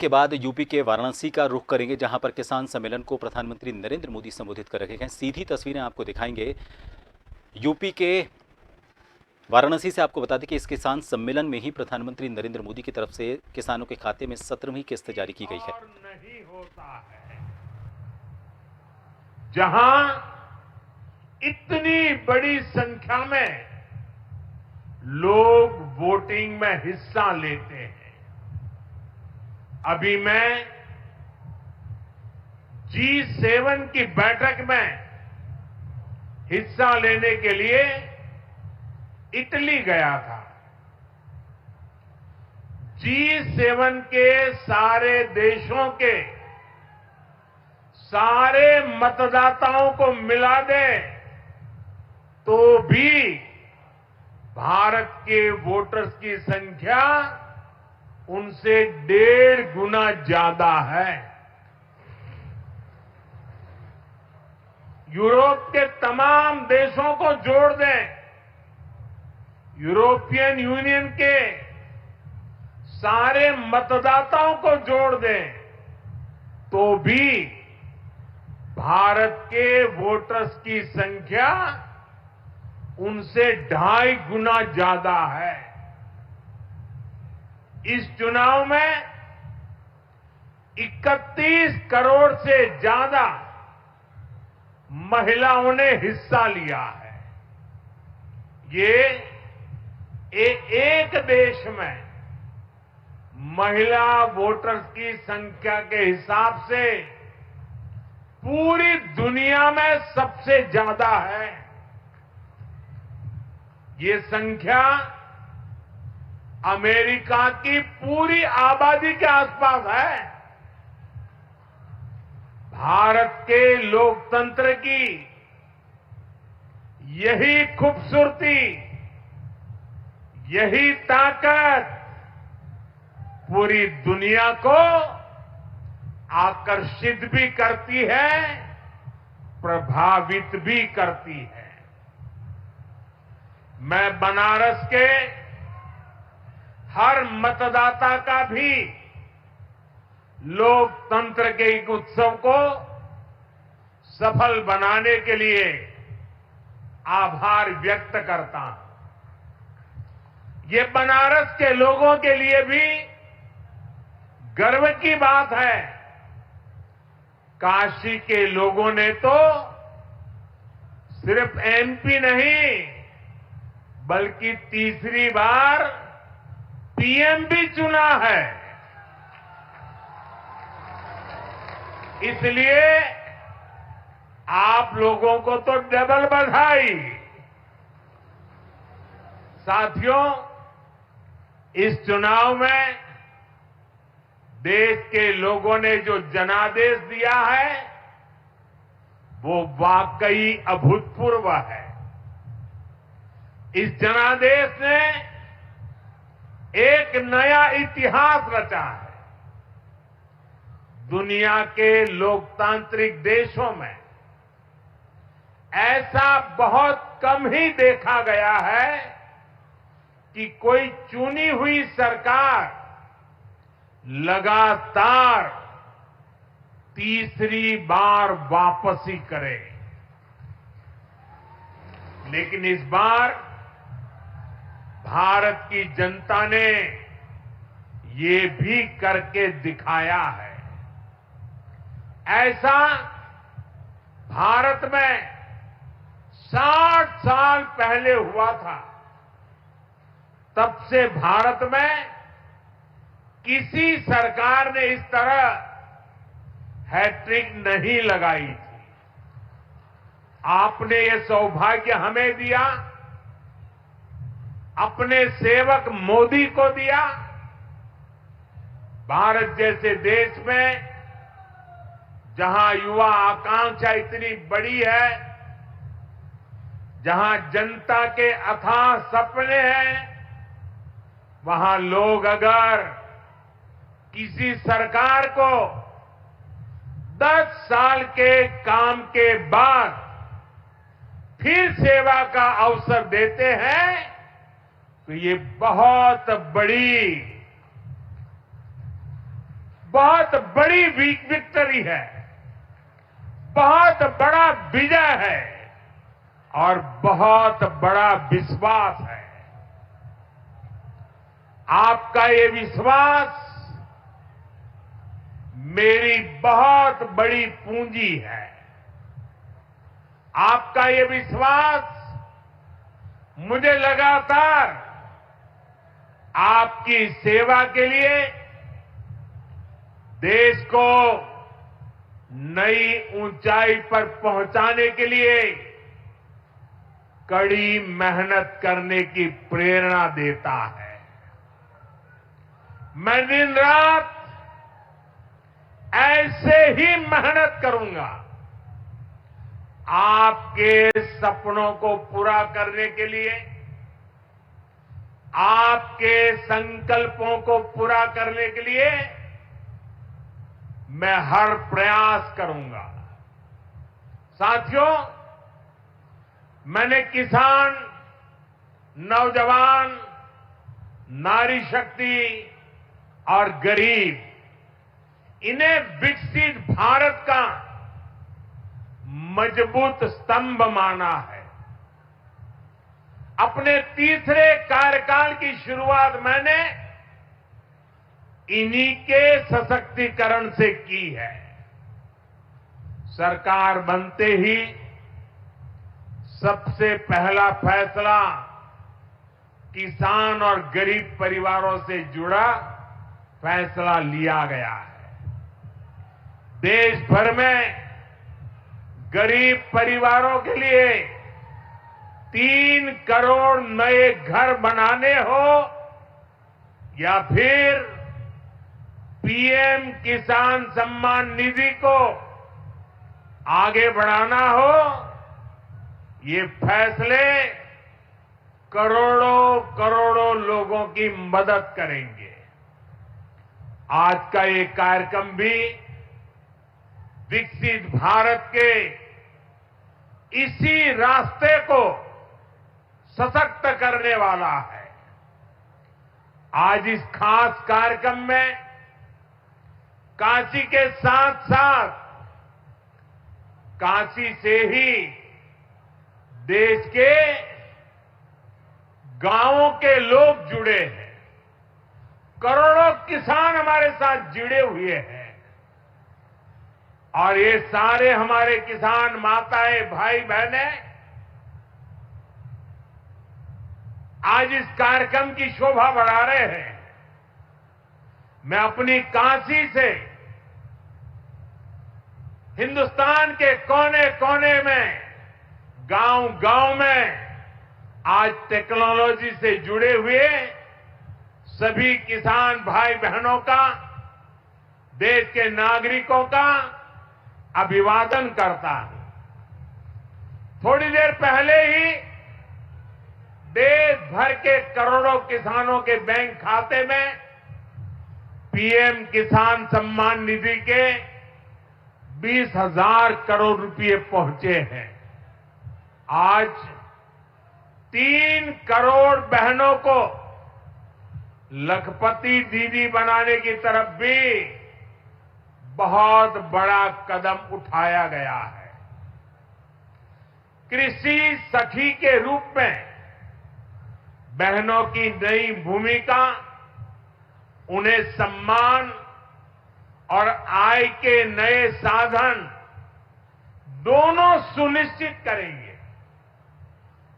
के बाद यूपी के वाराणसी का रुख करेंगे, जहां पर किसान सम्मेलन को प्रधानमंत्री नरेंद्र मोदी संबोधित कर रहे हैं। सीधी तस्वीरें आपको दिखाएंगे यूपी के वाराणसी से। आपको बता दें कि इस किसान सम्मेलन में ही प्रधानमंत्री नरेंद्र मोदी की तरफ से किसानों के खाते में 17वीं किस्त जारी की गई है। और नहीं होता है जहां इतनी बड़ी संख्या में लोग वोटिंग में हिस्सा लेते हैं। अभी मैं G7 की बैठक में हिस्सा लेने के लिए इटली गया था। G7 के सारे देशों के सारे मतदाताओं को मिला दे तो भी भारत के वोटर्स की संख्या उनसे 1.5 गुना ज्यादा है। यूरोप के तमाम देशों को जोड़ दें, यूरोपियन यूनियन के सारे मतदाताओं को जोड़ दें तो भी भारत के वोटर्स की संख्या उनसे 2.5 गुना ज्यादा है। इस चुनाव में 31 करोड़ से ज्यादा महिलाओं ने हिस्सा लिया है। ये एक देश में महिला वोटर्स की संख्या के हिसाब से पूरी दुनिया में सबसे ज्यादा है। ये संख्या अमेरिका की पूरी आबादी के आसपास है। भारत के लोकतंत्र की यही खूबसूरती, यही ताकत पूरी दुनिया को आकर्षित भी करती है, प्रभावित भी करती है। मैं बनारस के हर मतदाता का भी लोकतंत्र के एक उत्सव को सफल बनाने के लिए आभार व्यक्त करता हूं। ये बनारस के लोगों के लिए भी गर्व की बात है। काशी के लोगों ने तो सिर्फ एमपी नहीं बल्कि तीसरी बार पीएम भी चुना है। इसलिए आप लोगों को तो डबल बधाई। साथियों, इस चुनाव में देश के लोगों ने जो जनादेश दिया है वो वाकई अभूतपूर्व है। इस जनादेश ने एक नया इतिहास रचा है। दुनिया के लोकतांत्रिक देशों में ऐसा बहुत कम ही देखा गया है कि कोई चुनी हुई सरकार लगातार तीसरी बार वापसी करे। लेकिन इस बार भारत की जनता ने ये भी करके दिखाया है। ऐसा भारत में 60 साल पहले हुआ था। तब से भारत में किसी सरकार ने इस तरह हैट्रिक नहीं लगाई थी। आपने ये सौभाग्य हमें दिया, अपने सेवक मोदी को दिया। भारत जैसे देश में जहां युवा आकांक्षा इतनी बड़ी है, जहां जनता के अथाह सपने हैं, वहां लोग अगर किसी सरकार को 10 साल के काम के बाद फिर सेवा का अवसर देते हैं तो ये बहुत बड़ी बहुत बड़ी विक्ट्री है, बहुत बड़ा विजय है और बहुत बड़ा विश्वास है। आपका ये विश्वास मेरी बहुत बड़ी पूंजी है। आपका ये विश्वास मुझे लगातार आपकी सेवा के लिए, देश को नई ऊंचाई पर पहुंचाने के लिए कड़ी मेहनत करने की प्रेरणा देता है। मैं दिन रात ऐसे ही मेहनत करूंगा आपके सपनों को पूरा करने के लिए, आपके संकल्पों को पूरा करने के लिए मैं हर प्रयास करूंगा। साथियों, मैंने किसान, नौजवान, नारी शक्ति और गरीब, इन्हें विकसित भारत का मजबूत स्तंभ माना है। अपने तीसरे कार्यकाल की शुरुआत मैंने इन्हीं के सशक्तिकरण से की है। सरकार बनते ही सबसे पहला फैसला किसान और गरीब परिवारों से जुड़ा फैसला लिया गया है। देश भर में गरीब परिवारों के लिए 3 करोड़ नए घर बनाने हो या फिर पीएम किसान सम्मान निधि को आगे बढ़ाना हो, ये फैसले करोड़ों करोड़ों लोगों की मदद करेंगे। आज का ये कार्यक्रम भी विकसित भारत के इसी रास्ते को सशक्त करने वाला है। आज इस खास कार्यक्रम में काशी के साथ साथ काशी से ही देश के गांवों के लोग जुड़े हैं। करोड़ों किसान हमारे साथ जुड़े हुए हैं और ये सारे हमारे किसान माताएं, भाई बहनें आज इस कार्यक्रम की शोभा बढ़ा रहे हैं। मैं अपनी काशी से हिंदुस्तान के कोने कोने में, गांव गांव में आज टेक्नोलॉजी से जुड़े हुए सभी किसान भाई बहनों का, देश के नागरिकों का अभिवादन करता हूं। थोड़ी देर पहले ही देश भर के करोड़ों किसानों के बैंक खाते में पीएम किसान सम्मान निधि के 20,000 करोड़ रुपए पहुंचे हैं। आज 3 करोड़ बहनों को लखपति दीदी बनाने की तरफ भी बहुत बड़ा कदम उठाया गया है। कृषि सखी के रूप में बहनों की नई भूमिका उन्हें सम्मान और आय के नए साधन दोनों सुनिश्चित करेंगे।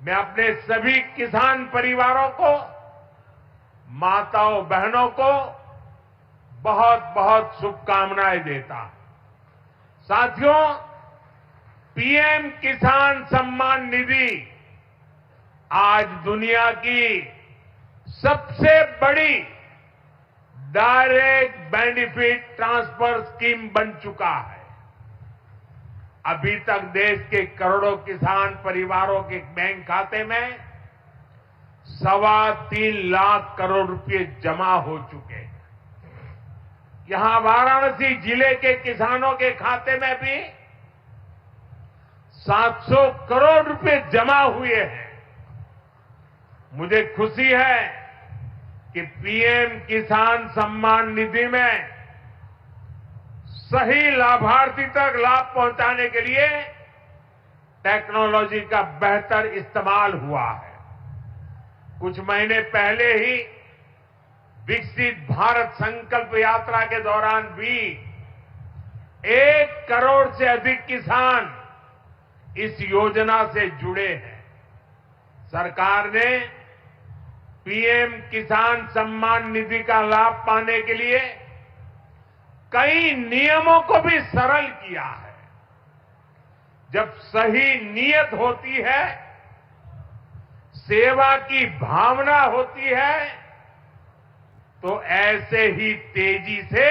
मैं अपने सभी किसान परिवारों को, माताओं बहनों को बहुत बहुत शुभकामनाएं देता हूं। साथियों, पीएम किसान सम्मान निधि आज दुनिया की सबसे बड़ी डायरेक्ट बेनिफिट ट्रांसफर स्कीम बन चुका है। अभी तक देश के करोड़ों किसान परिवारों के बैंक खाते में 3.25 लाख करोड़ रुपए जमा हो चुके हैं। यहां वाराणसी जिले के किसानों के खाते में भी 700 करोड़ रुपए जमा हुए हैं। मुझे खुशी है कि पीएम किसान सम्मान निधि में सही लाभार्थी तक लाभ पहुंचाने के लिए टेक्नोलॉजी का बेहतर इस्तेमाल हुआ है। कुछ महीने पहले ही विकसित भारत संकल्प यात्रा के दौरान भी 1 करोड़ से अधिक किसान इस योजना से जुड़े हैं। सरकार ने पीएम किसान सम्मान निधि का लाभ पाने के लिए कई नियमों को भी सरल किया है। जब सही नीयत होती है, सेवा की भावना होती है, तो ऐसे ही तेजी से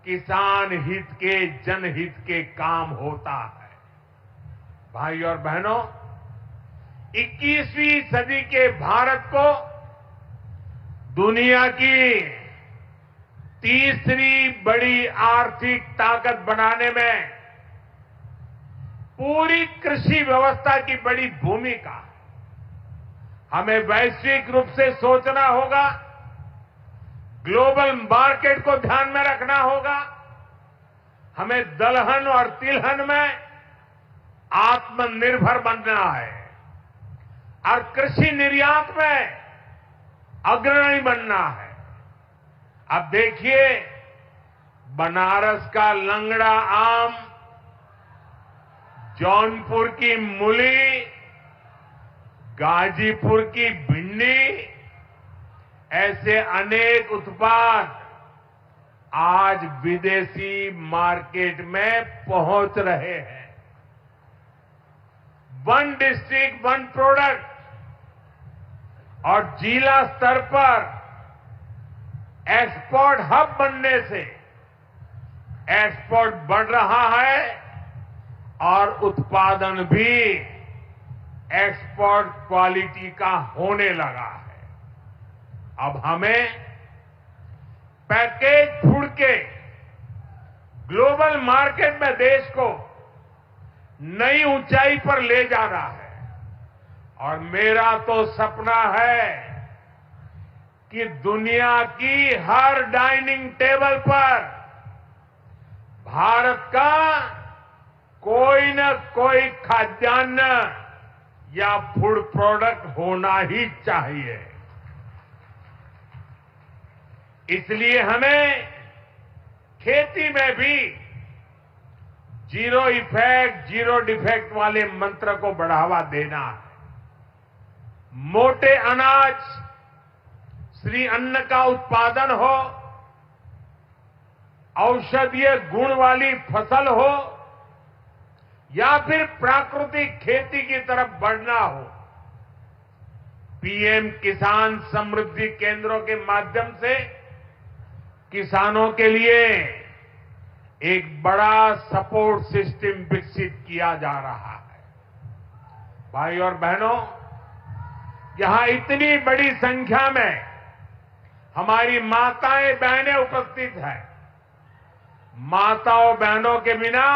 किसान हित के, जनहित के काम होता है। भाई और बहनों, 21वीं सदी के भारत को दुनिया की तीसरी बड़ी आर्थिक ताकत बनाने में पूरी कृषि व्यवस्था की बड़ी भूमिका है। हमें वैश्विक रूप से सोचना होगा, ग्लोबल मार्केट को ध्यान में रखना होगा। हमें दलहन और तिलहन में आत्मनिर्भर बनना है और कृषि निर्यात में अग्रणी बनना है। अब देखिए, बनारस का लंगड़ा आम, जौनपुर की मूली, गाजीपुर की भिंडी, ऐसे अनेक उत्पाद आज विदेशी मार्केट में पहुंच रहे हैं। वन डिस्ट्रिक्ट वन प्रोडक्ट और जिला स्तर पर एक्सपोर्ट हब बनने से एक्सपोर्ट बढ़ रहा है और उत्पादन भी एक्सपोर्ट क्वालिटी का होने लगा है। अब हमें पैकेज फूड के ग्लोबल मार्केट में देश को नई ऊंचाई पर ले जाना है। और मेरा तो सपना है कि दुनिया की हर डाइनिंग टेबल पर भारत का कोई न कोई खाद्यान्न या फूड प्रोडक्ट होना ही चाहिए। इसलिए हमें खेती में भी जीरो इफेक्ट, जीरो डिफेक्ट वाले मंत्र को बढ़ावा देना है। मोटे अनाज, श्री अन्न का उत्पादन हो, औषधीय गुण वाली फसल हो या फिर प्राकृतिक खेती की तरफ बढ़ना हो, पीएम किसान समृद्धि केंद्रों के माध्यम से किसानों के लिए एक बड़ा सपोर्ट सिस्टम विकसित किया जा रहा है। भाई और बहनों, यहां इतनी बड़ी संख्या में हमारी माताएं बहनें उपस्थित हैं। माताओं बहनों के बिना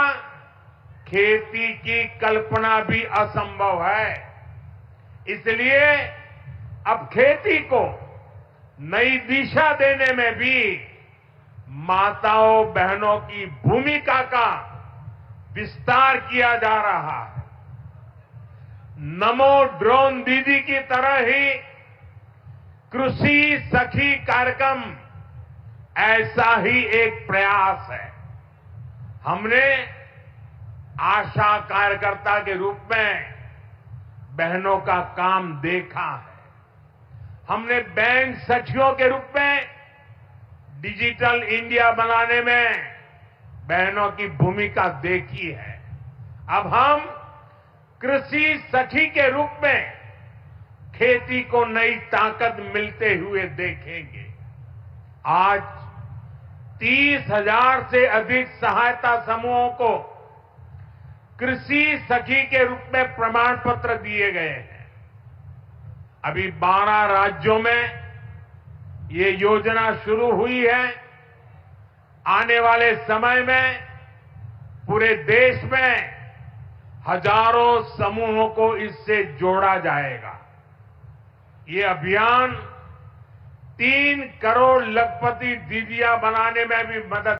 खेती की कल्पना भी असंभव है। इसलिए अब खेती को नई दिशा देने में भी माताओं बहनों की भूमिका का विस्तार किया जा रहा है। नमो ड्रोन दीदी की तरह ही कृषि सखी कार्यक्रम ऐसा ही एक प्रयास है। हमने आशा कार्यकर्ता के रूप में बहनों का काम देखा है। हमने बैंक सखियों के रूप में डिजिटल इंडिया बनाने में बहनों की भूमिका देखी है। अब हम कृषि सखी के रूप में खेती को नई ताकत मिलते हुए देखेंगे। आज 30,000 से अधिक सहायता समूहों को कृषि सखी के रूप में प्रमाण पत्र दिए गए हैं। अभी 12 राज्यों में ये योजना शुरू हुई है। आने वाले समय में पूरे देश में हजारों समूहों को इससे जोड़ा जाएगा। ये अभियान 3 करोड़ लखपति दीदियां बनाने में भी मदद